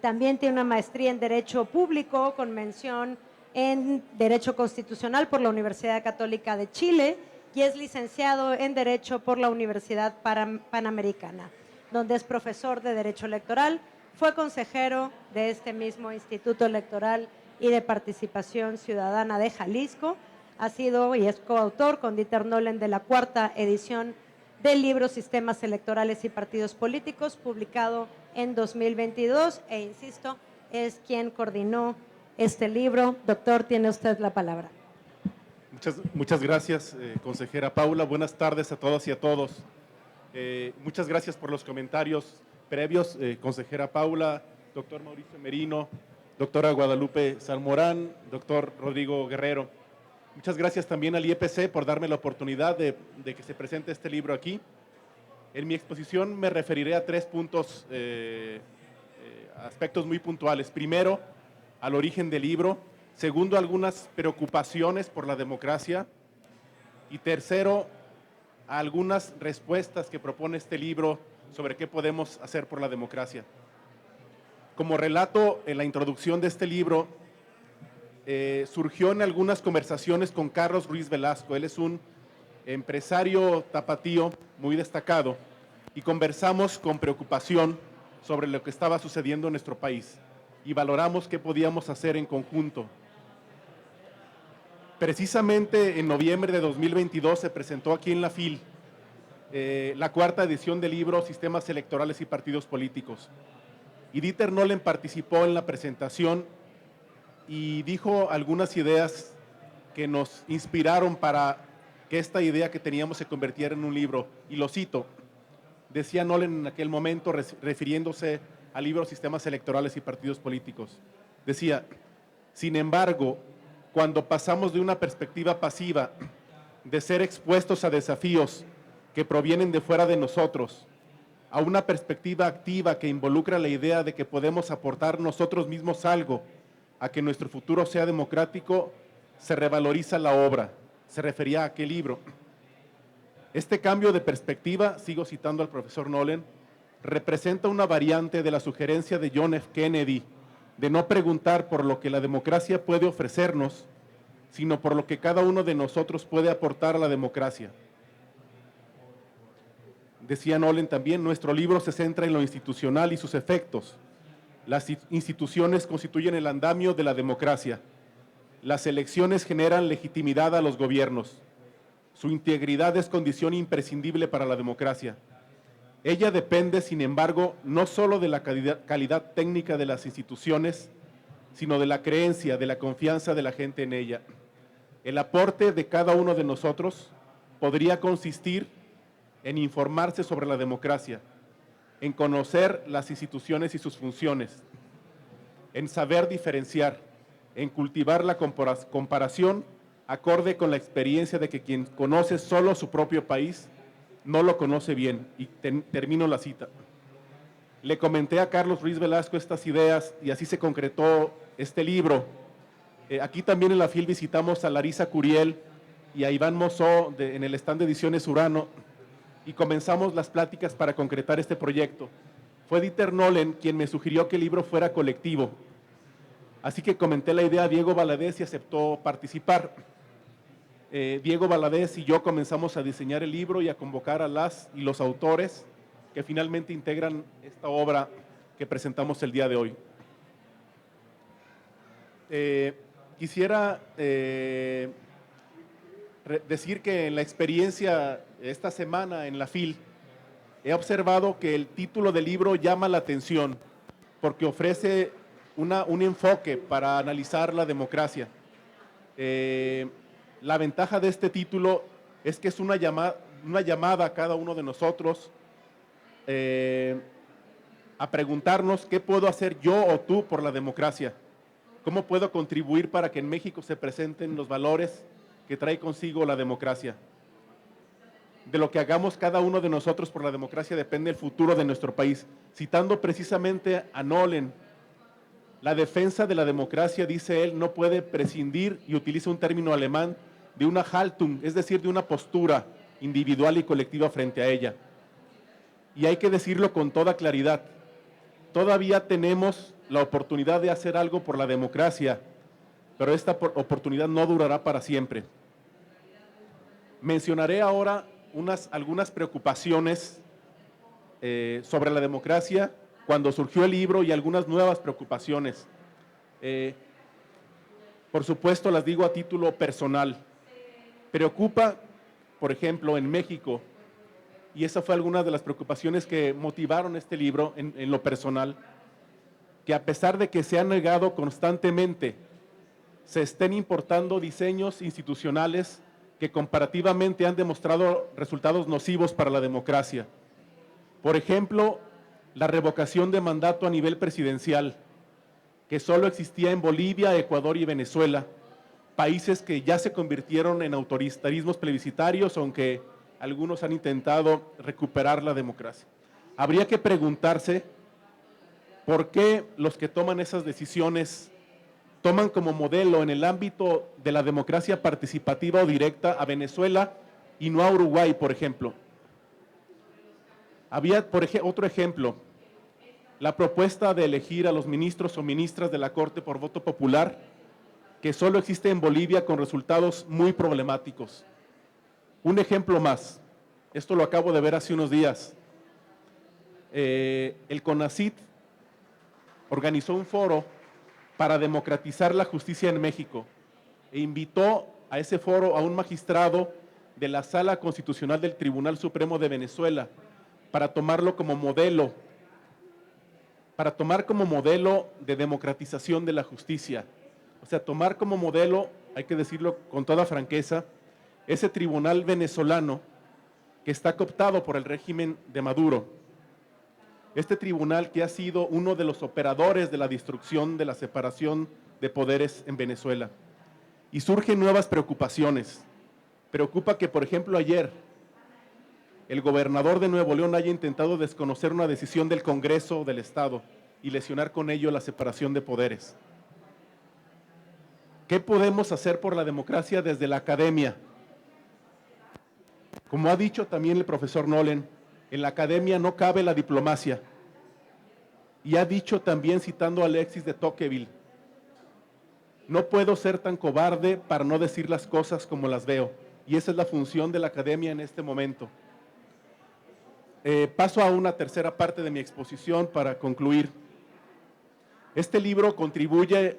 También tiene una maestría en Derecho Público con mención en Derecho Constitucional por la Universidad Católica de Chile y es licenciado en Derecho por la Universidad Panamericana, donde es profesor de Derecho Electoral. Fue consejero de este mismo Instituto Electoral y de Participación Ciudadana de Jalisco. Ha sido y es coautor con Dieter Nolen de la 4ª edición del libro Sistemas Electorales y Partidos Políticos, publicado en 2022, e insisto, es quien coordinó este libro. Doctor, tiene usted la palabra. Muchas gracias, consejera Paula. Buenas tardes a todas y a todos. Muchas gracias por los comentarios previos, consejera Paula, doctor Mauricio Merino, doctora Guadalupe Salmorán, doctor Rodrigo Guerrero. Muchas gracias también al IEPC por darme la oportunidad de que se presente este libro aquí. En mi exposición me referiré a 3 puntos, aspectos muy puntuales. Primero, al origen del libro. Segundo, algunas preocupaciones por la democracia. Y tercero, a algunas respuestas que propone este libro sobre qué podemos hacer por la democracia. Como relato en la introducción de este libro, surgió en algunas conversaciones con Carlos Ruiz Velasco. Él es un empresario tapatío muy destacado y conversamos con preocupación sobre lo que estaba sucediendo en nuestro país y valoramos qué podíamos hacer en conjunto. Precisamente en noviembre de 2022 se presentó aquí en la FIL la 4ª edición del libro Sistemas Electorales y Partidos Políticos. Y Dieter Nolen participó en la presentación y dijo algunas ideas que nos inspiraron para que esta idea que teníamos se convirtiera en un libro. Y lo cito, decía Nolen en aquel momento, refiriéndose al libro Sistemas Electorales y Partidos Políticos. Decía, sin embargo, cuando pasamos de una perspectiva pasiva, de ser expuestos a desafíos que provienen de fuera de nosotros, a una perspectiva activa que involucra la idea de que podemos aportar nosotros mismos algo a que nuestro futuro sea democrático, se revaloriza la obra. Se refería a aquel libro. Este cambio de perspectiva, sigo citando al profesor Nolen, representa una variante de la sugerencia de John F. Kennedy de no preguntar por lo que la democracia puede ofrecernos, sino por lo que cada uno de nosotros puede aportar a la democracia. Decía Nolen también, nuestro libro se centra en lo institucional y sus efectos. Las instituciones constituyen el andamio de la democracia. Las elecciones generan legitimidad a los gobiernos. Su integridad es condición imprescindible para la democracia. Ella depende, sin embargo, no solo de la calidad técnica de las instituciones, sino de la creencia, de la confianza de la gente en ella. El aporte de cada uno de nosotros podría consistir en informarse sobre la democracia, en conocer las instituciones y sus funciones, en saber diferenciar, en cultivar la comparación acorde con la experiencia de que quien conoce solo su propio país no lo conoce bien. Y termino la cita. Le comenté a Carlos Ruiz Velasco estas ideas y así se concretó este libro. Aquí también en la FIL visitamos a Larisa Curiel y a Iván Mosó en el stand de Ediciones Urano y comenzamos las pláticas para concretar este proyecto. Fue Dieter Nolen quien me sugirió que el libro fuera colectivo. Así que comenté la idea a Diego Valadez y aceptó participar. Diego Valadez y yo comenzamos a diseñar el libro y a convocar a las y los autores que finalmente integran esta obra que presentamos el día de hoy. Quisiera decir que en la experiencia esta semana en la FIL he observado que el título del libro llama la atención porque ofrece un enfoque para analizar la democracia. La ventaja de este título es que es una llamada a cada uno de nosotros a preguntarnos qué puedo hacer yo o tú por la democracia, cómo puedo contribuir para que en México se presenten los valores que trae consigo la democracia. De lo que hagamos cada uno de nosotros por la democracia depende el futuro de nuestro país. Citando precisamente a Nolen, la defensa de la democracia, dice él, no puede prescindir, y utiliza un término alemán, de una Haltung, es decir, de una postura individual y colectiva frente a ella. Y hay que decirlo con toda claridad, todavía tenemos la oportunidad de hacer algo por la democracia, pero esta oportunidad no durará para siempre. Mencionaré ahora algunas preocupaciones sobre la democracia cuando surgió el libro y algunas nuevas preocupaciones. Por supuesto, las digo a título personal. Preocupa, por ejemplo, en México, y esa fue alguna de las preocupaciones que motivaron este libro en lo personal, que a pesar de que se ha negado constantemente, se estén importando diseños institucionales que comparativamente han demostrado resultados nocivos para la democracia. Por ejemplo, la revocación de mandato a nivel presidencial, que solo existía en Bolivia, Ecuador y Venezuela, países que ya se convirtieron en autoritarismos plebiscitarios, aunque algunos han intentado recuperar la democracia. Habría que preguntarse por qué los que toman esas decisiones toman como modelo en el ámbito de la democracia participativa o directa a Venezuela y no a Uruguay, por ejemplo. Había, otro ejemplo, la propuesta de elegir a los ministros o ministras de la Corte por voto popular, que solo existe en Bolivia con resultados muy problemáticos. Un ejemplo más, esto lo acabo de ver hace unos días. El CONACYT organizó un foro para democratizar la justicia en México e invitó a ese foro a un magistrado de la Sala Constitucional del Tribunal Supremo de Venezuela para tomarlo como modelo, de democratización de la justicia. O sea, tomar como modelo, hay que decirlo con toda franqueza, ese tribunal venezolano que está cooptado por el régimen de Maduro. Este tribunal que ha sido uno de los operadores de la destrucción de la separación de poderes en Venezuela. Y surgen nuevas preocupaciones. Preocupa que, por ejemplo, ayer el gobernador de Nuevo León haya intentado desconocer una decisión del Congreso del Estado y lesionar con ello la separación de poderes. ¿Qué podemos hacer por la democracia desde la academia? Como ha dicho también el profesor Nolen, en la academia no cabe la diplomacia. Y ha dicho también, citando a Alexis de Tocqueville, no puedo ser tan cobarde para no decir las cosas como las veo. Y esa es la función de la academia en este momento. Paso a una tercera parte de mi exposición para concluir. Este libro contribuye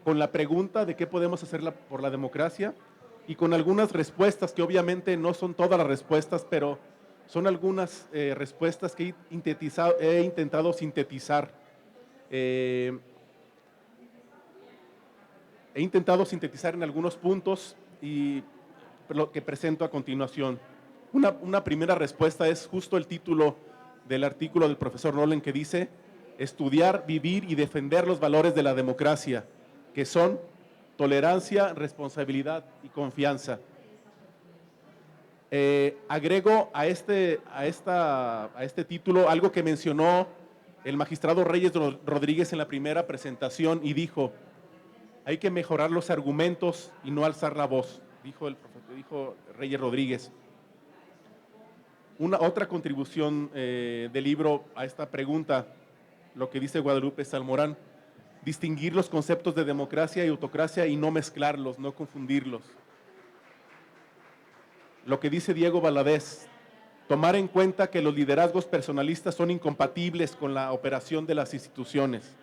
con la pregunta de qué podemos hacer por la democracia y con algunas respuestas que obviamente no son todas las respuestas, pero son algunas respuestas que he intentado sintetizar. He intentado sintetizar en algunos puntos y lo que presento a continuación. Una primera respuesta es justo el título del artículo del profesor Nolen que dice: estudiar, vivir y defender los valores de la democracia, que son tolerancia, responsabilidad y confianza. Agrego a este título algo que mencionó el magistrado Reyes Rodríguez en la primera presentación y dijo: hay que mejorar los argumentos y no alzar la voz, dijo Reyes Rodríguez. Otra contribución del libro a esta pregunta, lo que dice Guadalupe Salmorán: distinguir los conceptos de democracia y autocracia y no mezclarlos, no confundirlos. Lo que dice Diego Valadez: tomar en cuenta que los liderazgos personalistas son incompatibles con la operación de las instituciones.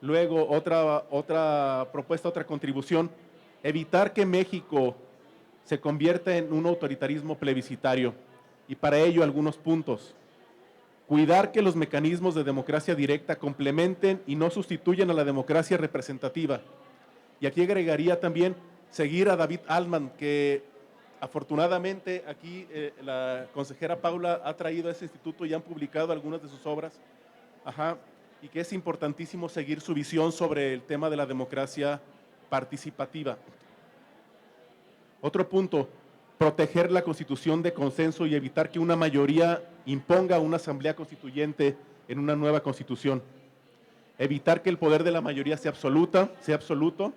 Luego, otra propuesta, otra contribución: evitar que México se convierta en un autoritarismo plebiscitario. Y para ello, algunos puntos. Cuidar que los mecanismos de democracia directa complementen y no sustituyan a la democracia representativa. Y aquí agregaría también seguir a David Altman, que afortunadamente aquí la consejera Paula ha traído a ese instituto y han publicado algunas de sus obras. Y que es importantísimo seguir su visión sobre el tema de la democracia participativa. Otro punto: proteger la constitución de consenso y evitar que una mayoría imponga una asamblea constituyente en una nueva constitución. Evitar que el poder de la mayoría sea absoluto.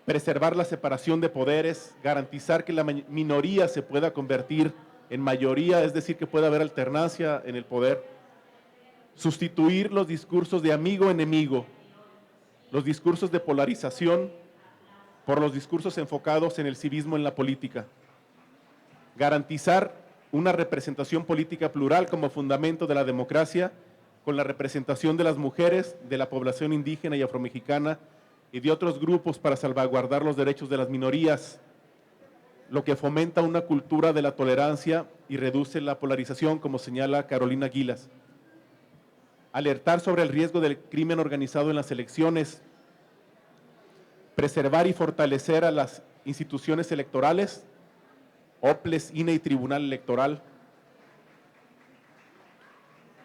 Preservar la separación de poderes, garantizar que la minoría se pueda convertir en mayoría, es decir, que pueda haber alternancia en el poder. Sustituir los discursos de amigo-enemigo, los discursos de polarización, por los discursos enfocados en el civismo en la política. Garantizar una representación política plural como fundamento de la democracia, con la representación de las mujeres, de la población indígena y afromexicana y de otros grupos para salvaguardar los derechos de las minorías, lo que fomenta una cultura de la tolerancia y reduce la polarización, como señala Carolina Gilas. Alertar sobre el riesgo del crimen organizado en las elecciones. Preservar y fortalecer a las instituciones electorales, OPLES, INE y Tribunal Electoral.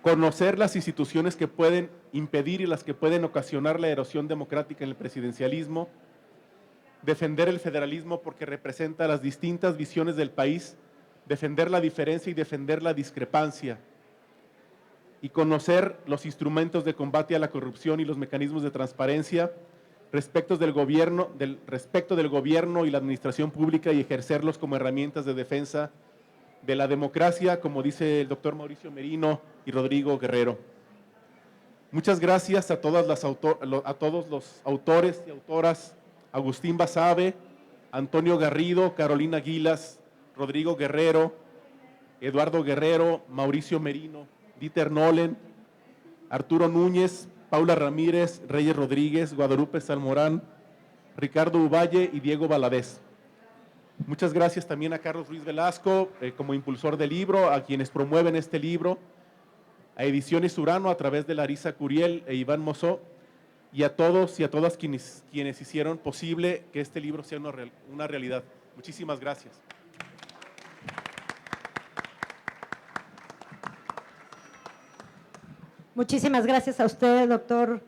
Conocer las instituciones que pueden impedir y las que pueden ocasionar la erosión democrática en el presidencialismo. Defender el federalismo porque representa las distintas visiones del país. Defender la diferencia y defender la discrepancia. Y conocer los instrumentos de combate a la corrupción y los mecanismos de transparencia, respecto del gobierno y la administración pública y ejercerlos como herramientas de defensa de la democracia, como dice el doctor Mauricio Merino y Rodrigo Guerrero. Muchas gracias a todos los autores y autoras, Agustín Basabe, Antonio Garrido, Carolina Guilas, Rodrigo Guerrero, Eduardo Guerrero, Mauricio Merino, Dieter Nolen, Arturo Núñez, Paula Ramírez, Reyes Rodríguez, Guadalupe Salmorán, Ricardo Uvalle y Diego Valadez. Muchas gracias también a Carlos Ruiz Velasco como impulsor del libro, a quienes promueven este libro, a Ediciones Urano a través de Larisa Curiel e Iván Mosó, y a todos y a todas quienes hicieron posible que este libro sea una realidad. Muchísimas gracias. Muchísimas gracias a usted, doctor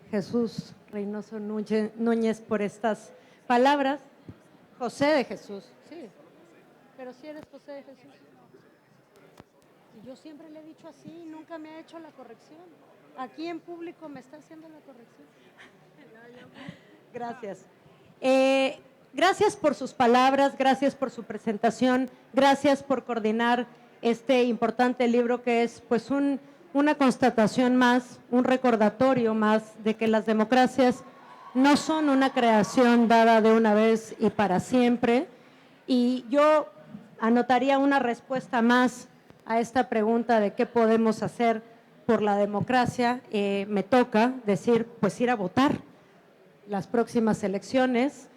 Jesús Reynoso Núñez, por estas palabras. José de Jesús, sí, pero si eres José de Jesús. Y yo siempre le he dicho así, nunca me ha hecho la corrección. Aquí en público me está haciendo la corrección. Gracias. Gracias por sus palabras, gracias por su presentación, gracias por coordinar este importante libro que es pues una constatación más, un recordatorio más de que las democracias no son una creación dada de una vez y para siempre. Y yo anotaría una respuesta más a esta pregunta de qué podemos hacer por la democracia. Me toca decir, pues ir a votar las próximas elecciones.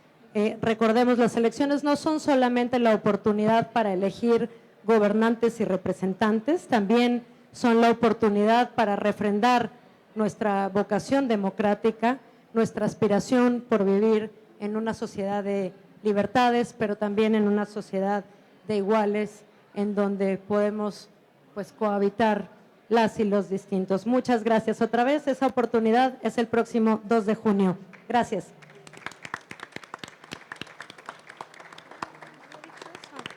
Recordemos, las elecciones no son solamente la oportunidad para elegir gobernantes y representantes, también son la oportunidad para refrendar nuestra vocación democrática, nuestra aspiración por vivir en una sociedad de libertades, pero también en una sociedad de iguales, en donde podemos pues cohabitar las y los distintos. Muchas gracias otra vez. Esa oportunidad es el próximo 2 de junio. Gracias.